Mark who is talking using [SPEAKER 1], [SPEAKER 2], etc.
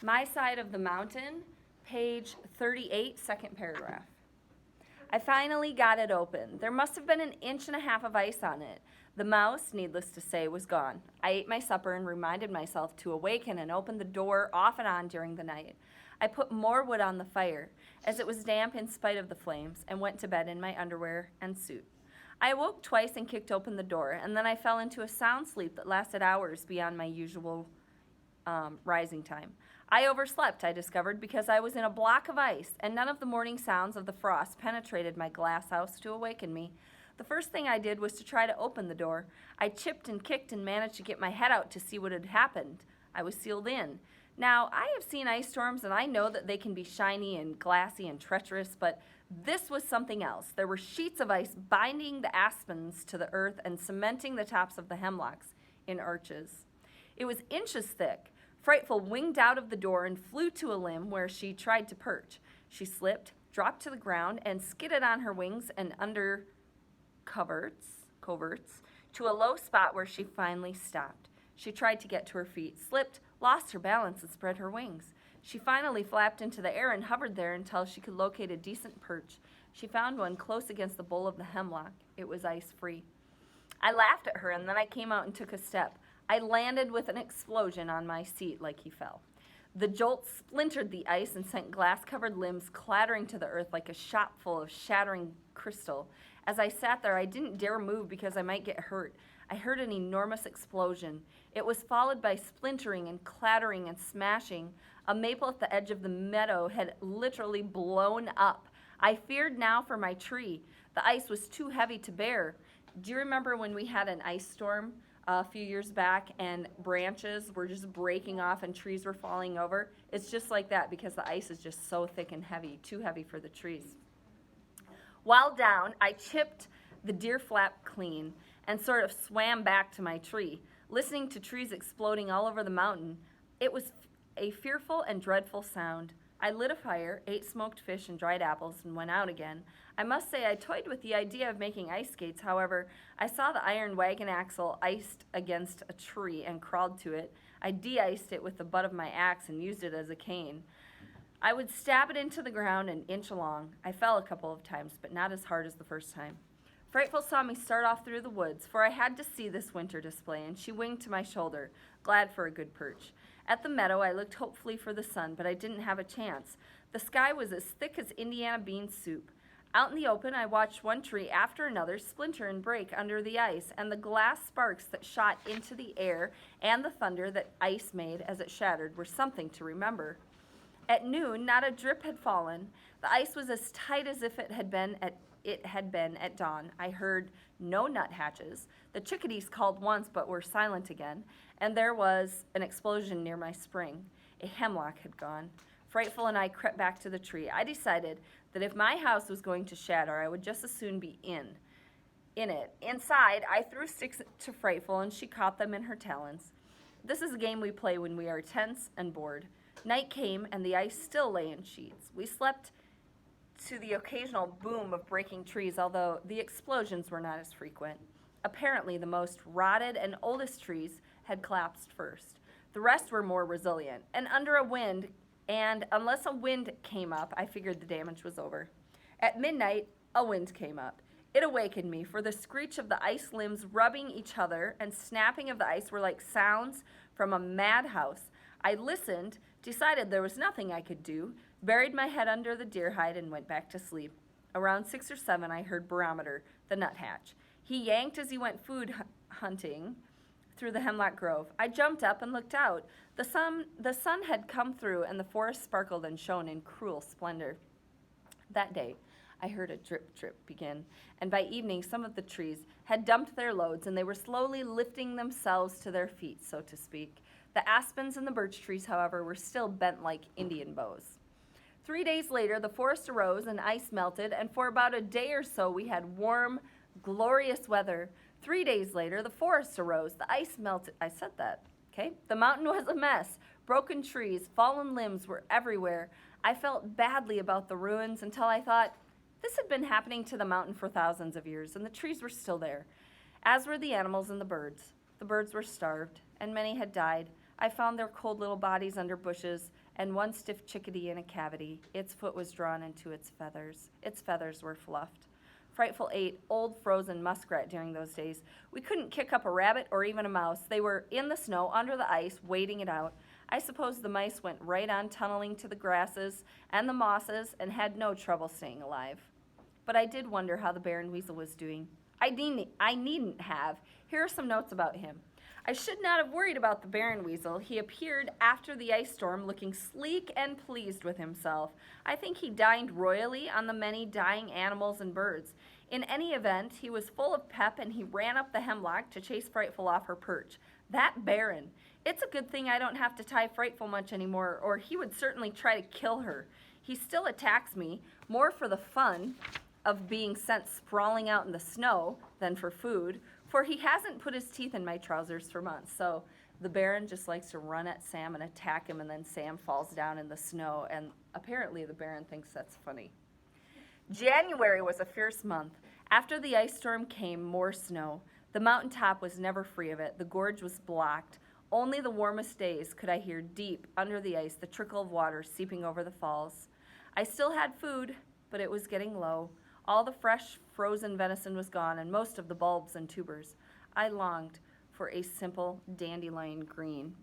[SPEAKER 1] My Side of the Mountain, page 38, second paragraph. I finally got it open. There must have been 1.5 inches of ice on it. The mouse, needless to say, was gone. I ate my supper and reminded myself to awaken and open the door off and on during the night. I put more wood on the fire, as it was damp in spite of the flames, and went to bed in my underwear and suit. I awoke twice and kicked open the door, and then I fell into a sound sleep that lasted hours beyond my usual rising time. I overslept, I discovered, because I was in a block of ice, and none of the morning sounds of the frost penetrated my glass house to awaken me. The first thing I did was to try to open the door. I chipped and kicked and managed to get my head out to see what had happened. I was sealed in. Now, I have seen ice storms, and I know that they can be shiny and glassy and treacherous, but this was something else. There were sheets of ice binding the aspens to the earth and cementing the tops of the hemlocks in arches. It was inches thick. Frightful winged out of the door and flew to a limb where she tried to perch. She slipped, dropped to the ground, and skidded on her wings and under coverts to a low spot where she finally stopped. She tried to get to her feet, slipped, lost her balance, and spread her wings. She finally flapped into the air and hovered there until she could locate a decent perch. She found one close against the bole of the hemlock. It was ice-free. I laughed at her, and then I came out and took a step. I landed with an explosion on my seat like he fell. The jolt splintered the ice and sent glass-covered limbs clattering to the earth like a shop full of shattering crystal. As I sat there, I didn't dare move because I might get hurt. I heard an enormous explosion. It was followed by splintering and clattering and smashing. A maple at the edge of the meadow had literally blown up. I feared now for my tree. The ice was too heavy to bear. Do you remember when we had an ice storm a few years back and branches were just breaking off and trees were falling over? It's just like that because the ice is just so thick and heavy, too heavy for the trees. While down, I chipped the deer flap clean and sort of swam back to my tree, listening to trees exploding all over the mountain. It was a fearful and dreadful sound. I lit a fire, ate smoked fish and dried apples, and went out again. I must say I toyed with the idea of making ice skates. However, I saw the iron wagon axle iced against a tree and crawled to it. I de-iced it with the butt of my axe and used it as a cane. I would stab it into the ground an inch along. I fell a couple of times, but not as hard as the first time. Frightful saw me start off through the woods, for I had to see this winter display, and she winged to my shoulder, glad for a good perch. At the meadow, I looked hopefully for the sun, but I didn't have a chance. The sky was as thick as Indiana bean soup. Out in the open, I watched one tree after another splinter and break under the ice, and the glass sparks that shot into the air and the thunder that ice made as it shattered were something to remember. At noon, not a drip had fallen. The ice was as tight as if it had been at dawn. I heard no nuthatches. The chickadees called once but were silent again, and there was an explosion near my spring. A hemlock had gone. Frightful and I crept back to the tree. I decided that if my house was going to shatter, I would just as soon be in it. Inside, I threw sticks to Frightful, and she caught them in her talons. This is a game we play when we are tense and bored. Night came, and the ice still lay in sheets. We slept to the occasional boom of breaking trees, although the explosions were not as frequent. Apparently, the most rotted and oldest trees had collapsed first. The rest were more resilient, and unless a wind came up, I figured the damage was over. At midnight, a wind came up. It awakened me, for the screech of the ice limbs rubbing each other and snapping of the ice were like sounds from a madhouse. I listened, decided there was nothing I could do, buried my head under the deer hide, and went back to sleep. Around 6 or 7, I heard Barometer, the nuthatch. He yanked as he went food hunting through the hemlock grove. I jumped up and looked out. The sun had come through, and the forest sparkled and shone in cruel splendor. That day, I heard a drip, drip begin, and by evening some of the trees had dumped their loads, and they were slowly lifting themselves to their feet, so to speak. The aspens and the birch trees, however, were still bent like Indian bows. 3 days later, the forest arose and ice melted, and for about a day or so we had warm, glorious weather. 3 days later, the forest arose, the ice melted. I said that, okay? The mountain was a mess. Broken trees, fallen limbs were everywhere. I felt badly about the ruins until I thought, this had been happening to the mountain for thousands of years, and the trees were still there, as were the animals and the birds. The birds were starved, and many had died. I found their cold little bodies under bushes, and one stiff chickadee in a cavity. Its foot was drawn into its feathers. Its feathers were fluffed. Frightful ate old frozen muskrat during those days. We couldn't kick up a rabbit or even a mouse. They were in the snow, under the ice, waiting it out. I suppose the mice went right on tunneling to the grasses and the mosses and had no trouble staying alive. But I did wonder how the bear and weasel was doing. I needn't have. Here are some notes about him. I should not have worried about the bear and weasel. He appeared after the ice storm looking sleek and pleased with himself. I think he dined royally on the many dying animals and birds. In any event, he was full of pep and he ran up the hemlock to chase Frightful off her perch. That Baron. It's a good thing I don't have to tie Frightful much anymore, or he would certainly try to kill her. He still attacks me, more for the fun of being sent sprawling out in the snow than for food, for he hasn't put his teeth in my trousers for months. So the Baron just likes to run at Sam and attack him, and then Sam falls down in the snow, and apparently the Baron thinks that's funny. January was a fierce month. After the ice storm came more snow. The mountaintop was never free of it. The gorge was blocked. Only the warmest days could I hear deep under the ice the trickle of water seeping over the falls. I still had food, but it was getting low. All the fresh, frozen venison was gone, and most of the bulbs and tubers. I longed for a simple dandelion green.